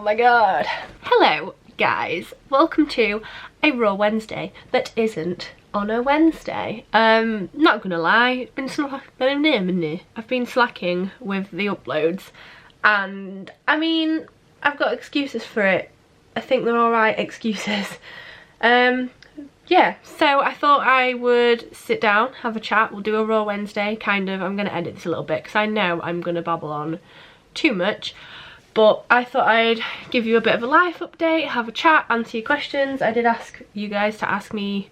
Oh my god. Hello guys, welcome to a Raw Wednesday that isn't on a Wednesday. Not gonna lie, I've been slacking with the uploads, and I mean, I've got excuses for it. I think they're alright excuses. Yeah, so I thought I would sit down, have a chat, we'll do a Raw Wednesday, kind of. I'm gonna edit this a little bit because I know I'm gonna babble on too much, but I thought I'd give you a bit of a life update, have a chat, answer your questions. I did ask you guys to ask me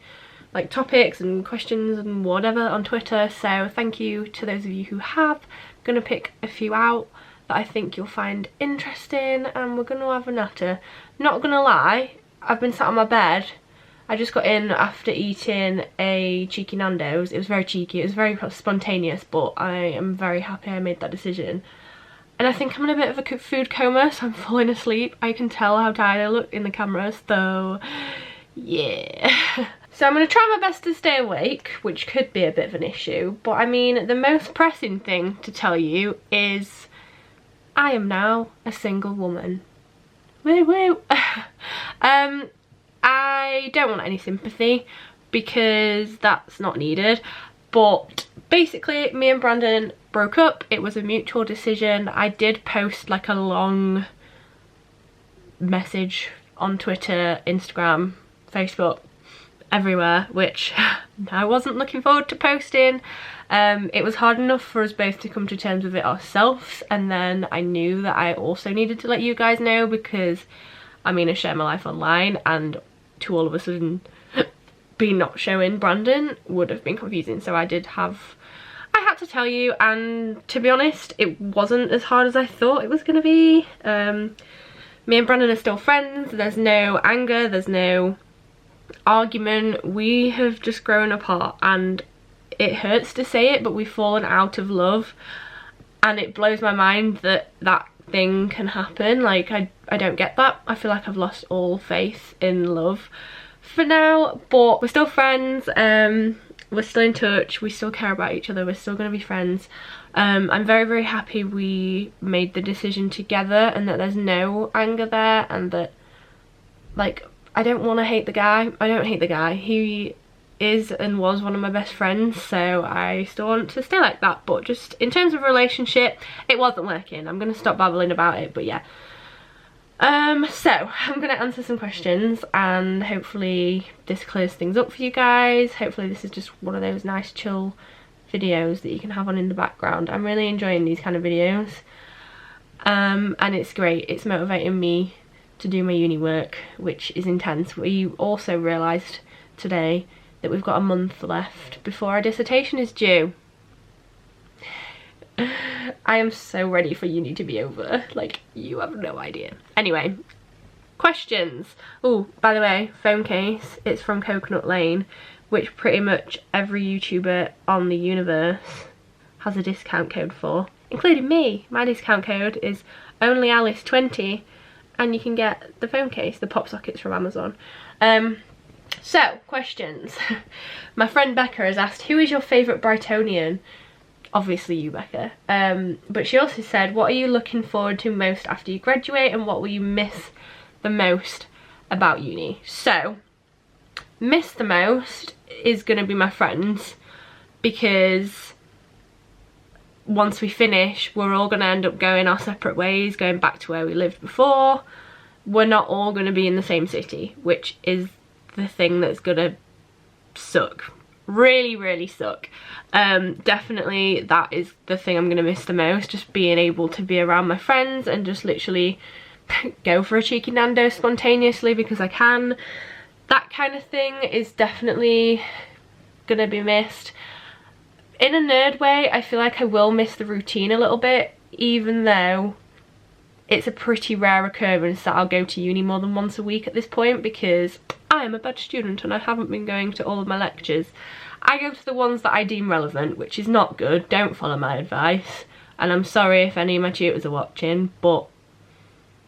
like topics and questions and whatever on Twitter, so thank you to those of you who have. I'm gonna pick a few out that I think you'll find interesting, and we're gonna have a natter. Not gonna lie, I've been sat on my bed. I just got in after eating a cheeky Nando's. It was very cheeky, it was very spontaneous, but I am very happy I made that decision. And I think I'm in a bit of a food coma, so I'm falling asleep. I can tell how tired I look in the camera, so yeah. So I'm going to try my best to stay awake, which could be a bit of an issue. But I mean, the most pressing thing to tell you is I am now a single woman. Woo woo. I don't want any sympathy because that's not needed, but basically me and Brandon broke up. It was a mutual decision. I did post like a long message on Twitter, Instagram, Facebook, everywhere, which I wasn't looking forward to posting. It was hard enough for us both to come to terms with it ourselves, and then I knew that I also needed to let you guys know because I mean, I share my life online, and to all of a sudden be not showing Brandon would have been confusing. So I had to tell you, and to be honest, it wasn't as hard as I thought it was going to be. Me and Brandon are still friends. There's no anger, there's no argument. We have just grown apart, and it hurts to say it, but we've fallen out of love, and it blows my mind that that thing can happen. Like, I don't get that. I feel like I've lost all faith in love for now, but we're still friends. We're still in touch, we still care about each other, we're still going to be friends. I'm very, very happy we made the decision together, and that there's no anger there, and that, like, I don't want to hate the guy. I don't hate the guy. He is and was one of my best friends, so I still want to stay like that. But just in terms of relationship, it wasn't working. I'm going to stop babbling about it, but yeah. So I'm going to answer some questions, and hopefully this clears things up for you guys. Hopefully this is just one of those nice chill videos that you can have on in the background. I'm really enjoying these kind of videos, and it's great. It's motivating me to do my uni work, which is intense. We also realised today that we've got a month left before our dissertation is due. I am so ready for uni to be over, like, you have no idea. Anyway, questions. Oh, by the way, phone case, it's from Coconut Lane, which pretty much every YouTuber on the universe has a discount code for, including me. My discount code is onlyalice20, and you can get the phone case, the pop sockets from Amazon. So, questions. My friend Becca has asked, who is your favourite Brightonian? Obviously you, Becca. But she also said, what are you looking forward to most after you graduate, and what will you miss the most about uni? So, miss the most is going to be my friends, because once we finish, we're all going to end up going our separate ways, going back to where we lived before. We're not all going to be in the same city, which is the thing that's gonna suck. Really, really suck. Definitely that is the thing I'm gonna miss the most, just being able to be around my friends and just literally go for a cheeky Nando's spontaneously because I can. That kind of thing is definitely gonna be missed. In a nerd way, I feel like I will miss the routine a little bit, even though it's a pretty rare occurrence that I'll go to uni more than once a week at this point, because I am a bad student and I haven't been going to all of my lectures. I go to the ones that I deem relevant, which is not good. Don't follow my advice. And I'm sorry if any of my tutors are watching, but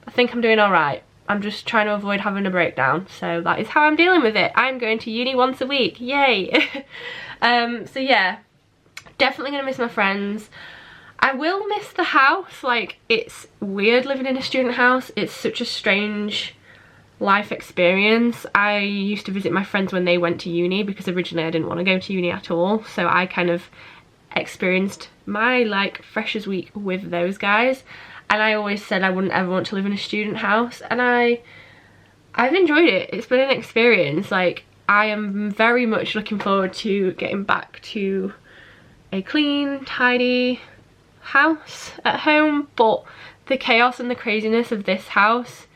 I think I'm doing alright. I'm just trying to avoid having a breakdown. So that is how I'm dealing with it. I'm going to uni once a week. Yay! So yeah, definitely going to miss my friends. I will miss the house. Like, it's weird living in a student house. It's such a strange life experience. I used to visit my friends when they went to uni, because originally I didn't want to go to uni at all, so I kind of experienced my like freshers week with those guys, and I always said I wouldn't ever want to live in a student house, and I've enjoyed it. It's been an experience. Like, I am very much looking forward to getting back to a clean, tidy house at home, but the chaos and the craziness of this house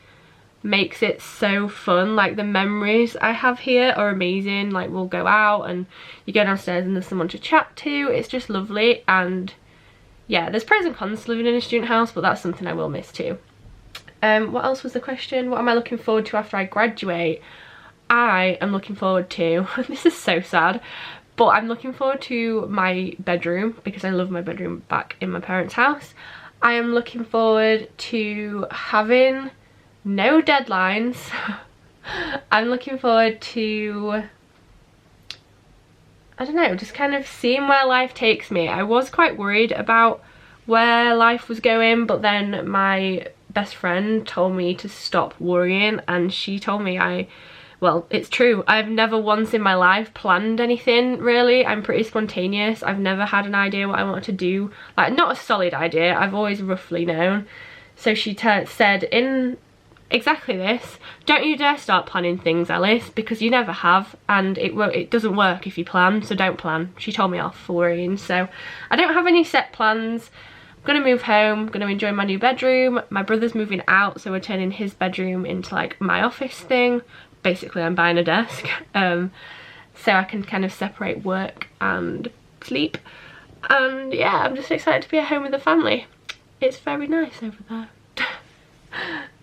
makes it so fun. Like, the memories I have here are amazing. Like, we'll go out and you go downstairs and there's someone to chat to. It's just lovely. And yeah, there's pros and cons to living in a student house, but that's something I will miss too. What else was the question? What am I looking forward to after I graduate? I am looking forward to, this is so sad, but I'm looking forward to my bedroom, because I love my bedroom back in my parents' house. I am looking forward to having no deadlines. I'm looking forward to, I don't know, just kind of seeing where life takes me. I was quite worried about where life was going, but then my best friend told me to stop worrying, and she told me well, it's true, I've never once in my life planned anything, really. I'm pretty spontaneous. I've never had an idea what I wanted to do, like, not a solid idea. I've always roughly known. So she said in exactly this: don't you dare start planning things, Alice, because you never have, and it doesn't work if you plan, so don't plan. She told me off for worrying. So I don't have any set plans. I'm gonna move home, gonna enjoy my new bedroom. My brother's moving out, so we're turning his bedroom into like my office thing. Basically, I'm buying a desk, so I can kind of separate work and sleep. And yeah, I'm just excited to be at home with the family. It's very nice over there.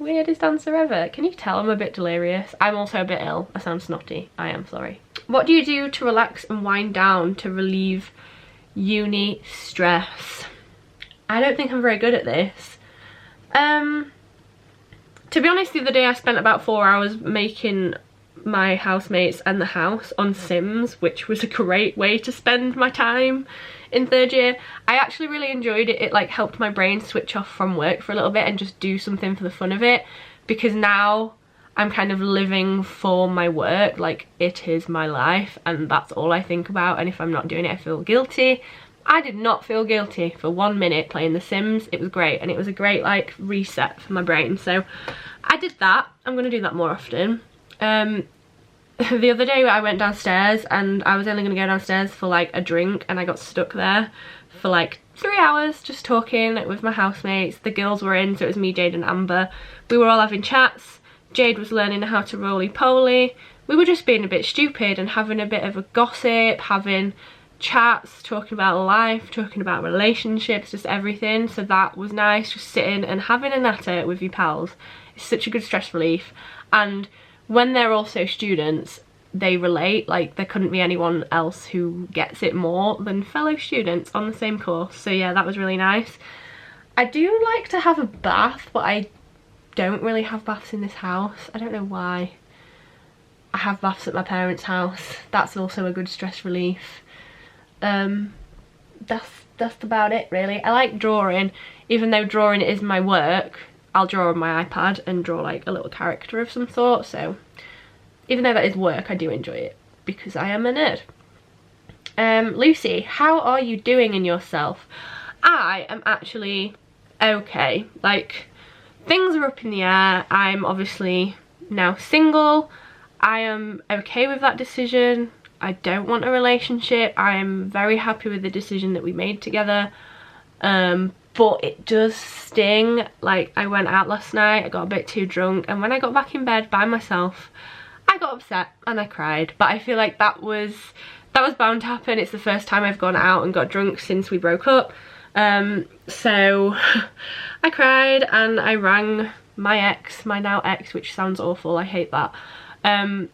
Weirdest answer ever. Can you tell I'm a bit delirious? I'm also a bit ill. I sound snotty. I am sorry. What do you do to relax and wind down to relieve uni stress? I don't think I'm very good at this. To be honest, the other day I spent about 4 hours making my housemates and the house on Sims, which was a great way to spend my time in third year. I actually really enjoyed it. It like helped my brain switch off from work for a little bit and just do something for the fun of it, because now I'm kind of living for my work. Like, it is my life and that's all I think about, and if I'm not doing it I feel guilty. I did not feel guilty for 1 minute playing The Sims. It was great, and it was a great like reset for my brain, so I did that. I'm gonna do that more often. The other day I went downstairs, and I was only gonna go downstairs for like a drink, and I got stuck there for like 3 hours just talking with my housemates. The girls were in, so it was me, Jade and Amber. We were all having chats. Jade was learning how to roly-poly. We were just being a bit stupid and having a bit of a gossip, having chats, talking about life, talking about relationships, just everything. So that was nice, just sitting and having a natter with your pals. It's such a good stress relief, and when they're also students, they relate. Like, there couldn't be anyone else who gets it more than fellow students on the same course. So yeah, that was really nice. I do like to have a bath, but I don't really have baths in this house. I don't know why. I have baths at my parents' house. That's also a good stress relief. That's about it really. I like drawing, even though drawing is my work. I'll draw on my iPad and draw like a little character of some sort, so even though that is work, I do enjoy it because I am a nerd. Lucy, how are you doing in yourself? I am actually okay. Like, things are up in the air. I'm obviously now single. I am okay with that decision. I don't want a relationship. I am very happy with the decision that we made together. But it does sting. Like, I went out last night, I got a bit too drunk, and when I got back in bed by myself, I got upset and I cried. But I feel like that was bound to happen. It's the first time I've gone out and got drunk since we broke up. So I cried and I rang my ex, my now ex, which sounds awful, I hate that. And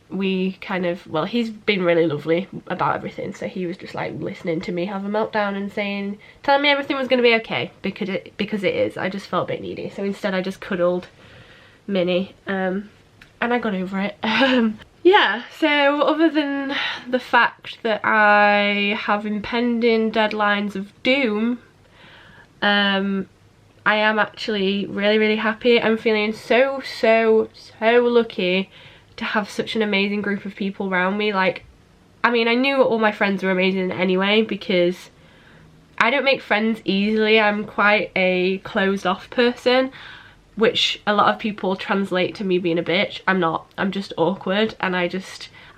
we kind of, well, he's been really lovely about everything, so he was just like listening to me have a meltdown and telling me everything was going to be okay, because it is. I just felt a bit needy, so instead I just cuddled Minnie, and I got over it. Yeah, so other than the fact that I have impending deadlines of doom, I am actually really happy. I'm feeling so lucky to have such an amazing group of people around me. Like, I mean, I knew all my friends were amazing anyway, because I don't make friends easily. I'm quite a closed off person, which a lot of people translate to me being a bitch. I'm not. I'm just awkward, and I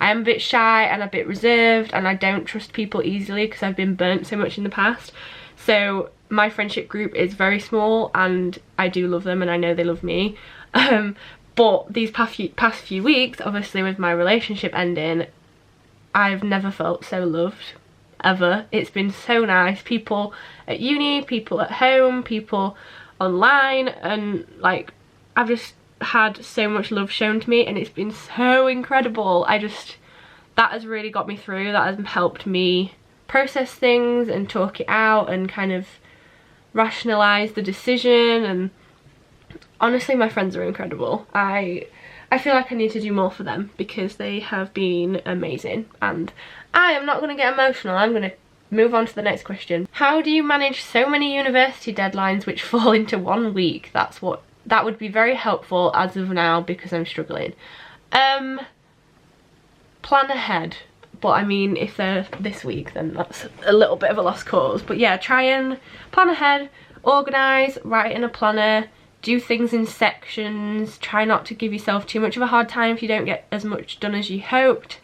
am a bit shy and a bit reserved, and I don't trust people easily because I've been burnt so much in the past. So my friendship group is very small, and I do love them and I know they love me. But these past few weeks, obviously with my relationship ending, I've never felt so loved, ever. It's been so nice. People at uni, people at home, people online, and like, I've just had so much love shown to me, and it's been so incredible. That has really got me through. That has helped me process things and talk it out and kind of rationalize the decision. And honestly, my friends are incredible. I feel like I need to do more for them because they have been amazing. And I am not going to get emotional. I'm going to move on to the next question. How do you manage so many university deadlines which fall into 1 week? That would be very helpful as of now, because I'm struggling. Plan ahead. But I mean, if they're this week, then that's a little bit of a lost cause. But yeah, try and plan ahead, organise, write in a planner, do things in sections, try not to give yourself too much of a hard time if you don't get as much done as you hoped.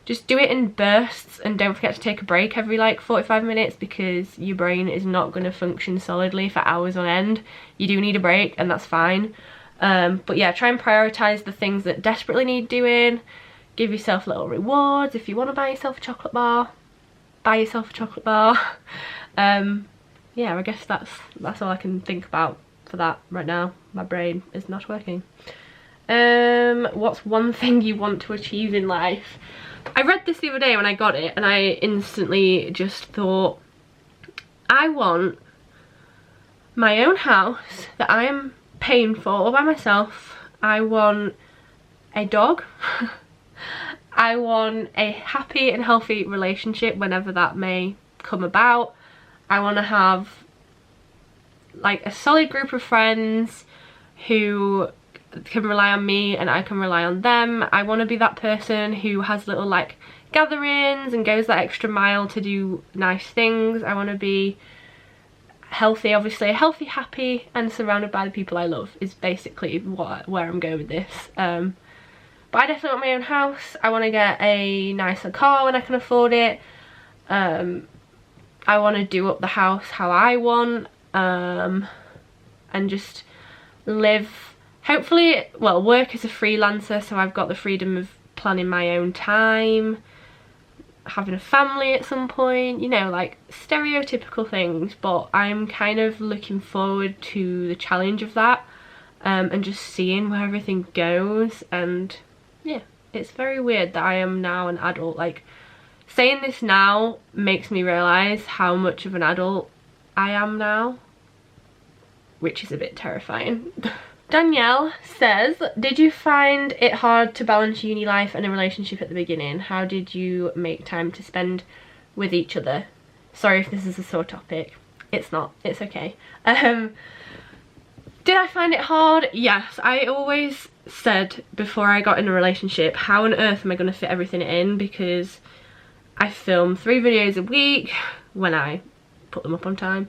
Just do it in bursts, and don't forget to take a break every like 45 minutes, because your brain is not going to function solidly for hours on end. You do need a break, and that's fine. But yeah, try and prioritise the things that desperately need doing. Give yourself little rewards. If you want to buy yourself a chocolate bar, buy yourself a chocolate bar. Yeah, I guess that's all I can think about for that right now. My brain is not working. What's one thing you want to achieve in life? I read this the other day when I got it, and I instantly just thought, I want my own house that I am paying for all by myself. I want a dog. I want a happy and healthy relationship whenever that may come about. I want to have like a solid group of friends who can rely on me and I can rely on them. I want to be that person who has little like gatherings and goes that extra mile to do nice things. I want to be healthy, obviously, healthy, happy, and surrounded by the people I love is basically where I'm going with this. But I definitely want my own house. I want to get a nicer car when I can afford it. I want to do up the house how I want, and just live, hopefully, well, work as a freelancer, so I've got the freedom of planning my own time, having a family at some point, you know, like stereotypical things. But I'm kind of looking forward to the challenge of that, and just seeing where everything goes. And yeah, it's very weird that I am now an adult. Like, saying this now makes me realise how much of an adult I am now, which is a bit terrifying. Danielle says, did you find it hard to balance uni life and a relationship at the beginning? How did you make time to spend with each other? Sorry if this is a sore topic. It's not, it's okay. Did I find it hard? Yes, I always said before I got in a relationship, how on earth am I going to fit everything in? Because I film 3 videos a week when I put them up on time,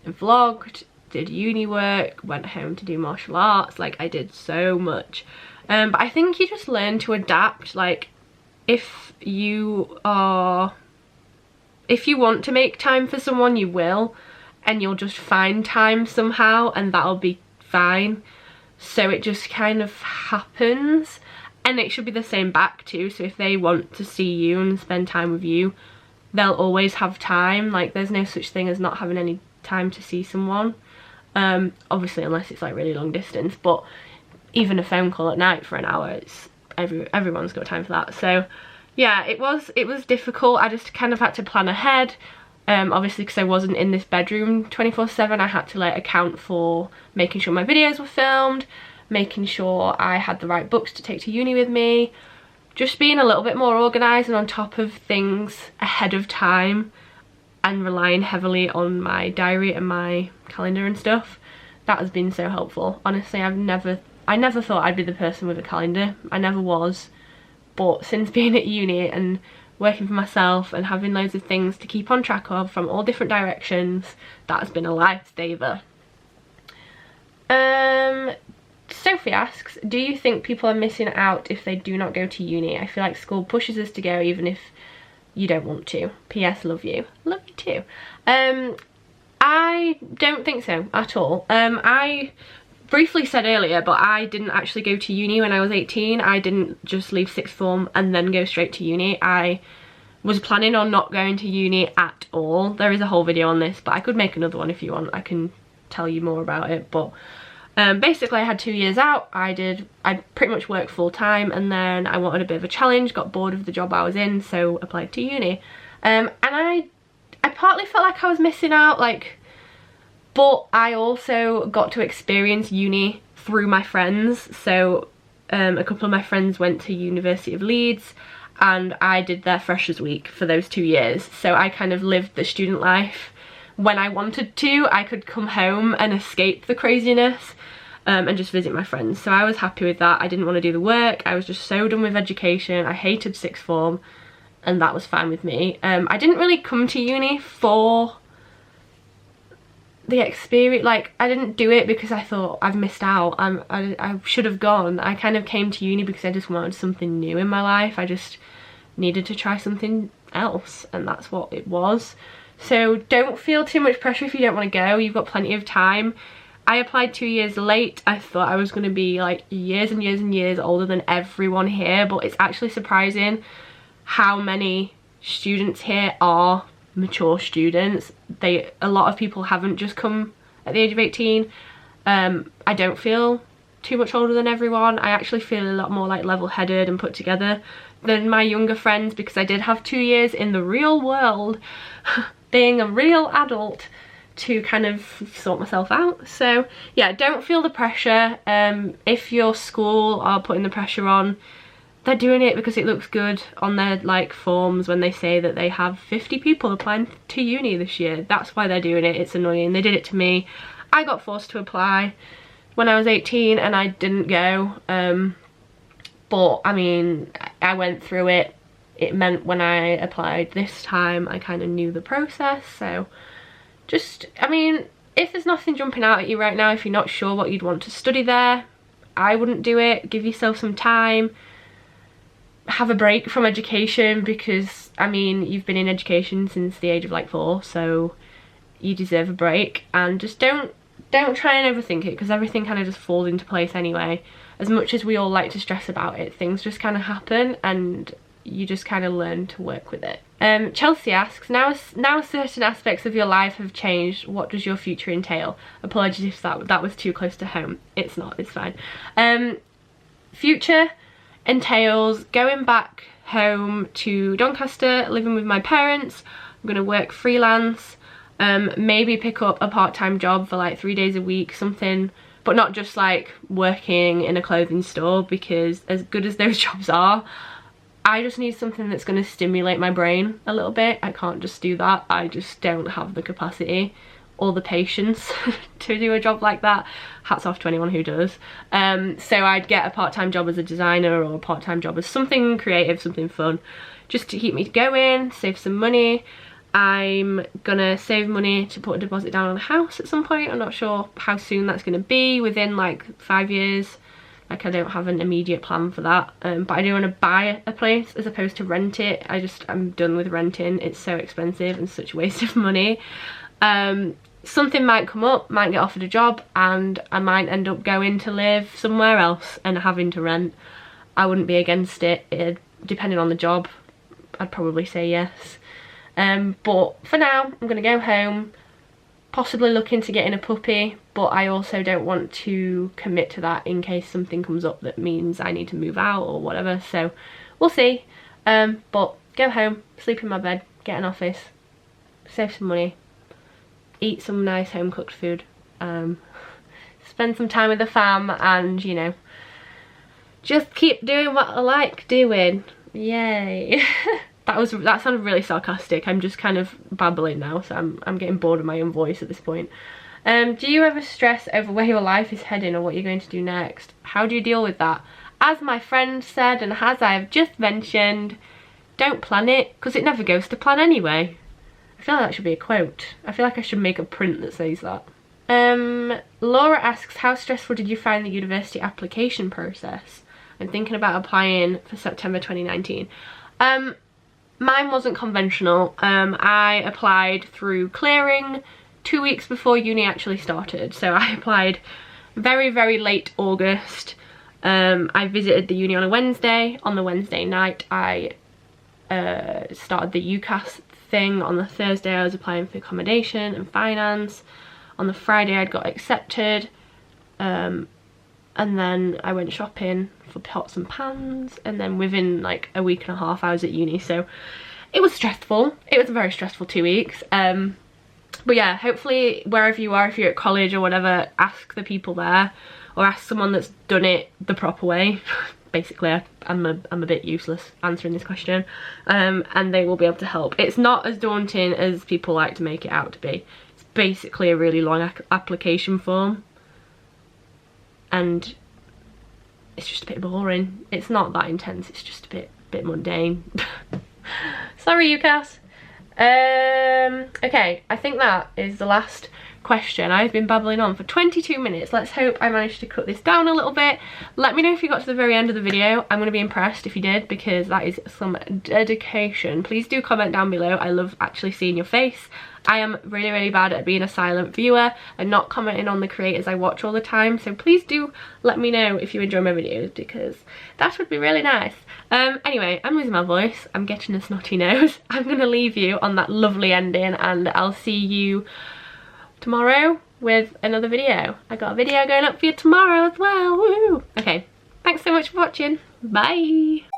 vlogged, did uni work, went home to do martial arts. Like, I did so much. But I think you just learn to adapt. Like, if you want to make time for someone, you will, and you'll just find time somehow, and that'll be fine. So it just kind of happens, and it should be the same back too. So if they want to see you and spend time with you, they'll always have time. Like, there's no such thing as not having any time to see someone. Obviously, unless it's like really long distance, but even a phone call at night for an hour, it's everyone's got time for that. So yeah, it was difficult. I just kind of had to plan ahead, obviously, because I wasn't in this bedroom 24/7. I had to like account for making sure my videos were filmed, making sure I had the right books to take to uni with me, just being a little bit more organised and on top of things ahead of time. and relying heavily on my diary and my calendar and stuff, that has been so helpful. Honestly, I never thought I'd be the person with a calendar. I never was. But since being at uni and working for myself and having loads of things to keep on track of from all different directions, that has been a lifesaver. Sophie asks, do you think people are missing out if they do not go to uni? I feel like school pushes us to go even if you don't want to. PS, love you. Love you too. I don't think so at all. I briefly said earlier, but I didn't actually go to uni when I was 18. I didn't just leave sixth form and then go straight to uni. I was planning on not going to uni at all. There is a whole video on this, but I could make another one if you want. I can tell you more about it. But basically I had 2 years out. I pretty much worked full time, and then I wanted a bit of a challenge, got bored of the job I was in, so applied to uni. And I partly felt like I was missing out, but I also got to experience uni through my friends. So a couple of my friends went to University of Leeds, and I did their Freshers Week for those 2 years. So I kind of lived the student life. When I wanted to, I could come home and escape the craziness and just visit my friends. So I was happy with that. I didn't want to do the work. I was just so done with education. I hated sixth form, and that was fine with me. I didn't really come to uni for the experience. I didn't do it because I thought I've missed out. I should have gone. I kind of came to uni because I just wanted something new in my life. I just needed to try something else, and that's what it was. So don't feel too much pressure if you don't want to go. You've got plenty of time. I applied 2 years late. I thought I was going to be years and years and years older than everyone here, but it's actually surprising how many students here are mature students. A lot of people haven't just come at the age of 18. I don't feel too much older than everyone. I actually feel a lot more level-headed and put together than my younger friends, because I did have 2 years in the real world being a real adult to kind of sort myself out. So yeah, don't feel the pressure. If your school are putting the pressure on, they're doing it because it looks good on their forms when they say that they have 50 people applying to uni this year. That's why they're doing it. It's annoying. They did it to me. I got forced to apply when I was 18 and I didn't go. But I mean, I went through it. It meant when I applied this time, I kind of knew the process. So just, I mean, if there's nothing jumping out at you right now, if you're not sure what you'd want to study there, I wouldn't do it. Give yourself some time. Have a break from education, because I mean, you've been in education since the age of 4, so you deserve a break. And just don't try and overthink it, because everything kind of just falls into place anyway. As much as we all like to stress about it, things just kind of happen and you just kind of learn to work with it. Chelsea asks, now certain aspects of your life have changed, what does your future entail? Apologies if that was too close to home. It's not, it's fine. Future entails going back home to Doncaster, living with my parents. I'm going to work freelance, maybe pick up a part-time job for 3 days a week, something, but not just working in a clothing store, because as good as those jobs are, I just need something that's going to stimulate my brain a little bit. I can't just do that. I just don't have the capacity or the patience to do a job like that. Hats off to anyone who does. So I'd get a part-time job as a designer, or a part-time job as something creative, something fun, just to keep me going, save some money. I'm gonna save money to put a deposit down on a house at some point. I'm not sure how soon that's gonna be, within 5 years. I don't have an immediate plan for that, but I do want to buy a place as opposed to rent it. I'm done with renting. It's so expensive and such a waste of money. Something might come up, might get offered a job, and I might end up going to live somewhere else and having to rent. I wouldn't be against it, depending on the job. I'd probably say yes. But for now, I'm going to go home, possibly looking to getting a puppy, but I also don't want to commit to that in case something comes up that means I need to move out or whatever. So we'll see. But go home, sleep in my bed, get an office, save some money, eat some nice home cooked food, spend some time with the fam, and just keep doing what I like doing. Yay. That sounded really sarcastic. I'm just kind of babbling now, so I'm getting bored of my own voice at this point. Do you ever stress over where your life is heading or what you're going to do next? How do you deal with that? As my friend said, and as I have just mentioned, don't plan it, because it never goes to plan anyway. I feel like that should be a quote. I feel like I should make a print that says that. Laura asks, how stressful did you find the university application process? I'm thinking about applying for September 2019. Mine wasn't conventional. I applied through clearing 2 weeks before uni actually started. So I applied very, very late August. I visited the uni on a Wednesday. On the Wednesday night, I started the UCAS thing. On the Thursday, I was applying for accommodation and finance. On the Friday, I'd got accepted. And then I went shopping for pots and pans. And then within like a week and a half, I was at uni. So it was stressful. It was a very stressful 2 weeks. But yeah, hopefully wherever you are, if you're at college or whatever, ask the people there. Or ask someone that's done it the proper way. Basically, I'm a bit useless answering this question. And they will be able to help. It's not as daunting as people like to make it out to be. It's basically a really long application form. And it's just a bit boring. It's not that intense, it's just a bit mundane. Sorry, UCAS. Okay, I think that is the last question. I've been babbling on for 22 minutes. Let's hope I managed to cut this down a little bit. Let me know if you got to the very end of the video. I'm going to be impressed if you did, because that is some dedication. Please do comment down below. I love actually seeing your face. I am really, really bad at being a silent viewer and not commenting on the creators I watch all the time. So please do let me know if you enjoy my videos, because that would be really nice. Anyway, I'm losing my voice. I'm getting a snotty nose. I'm going to leave you on that lovely ending, and I'll see you tomorrow with another video. I got a video going up for you tomorrow as well. Woo! Okay, thanks so much for watching. Bye!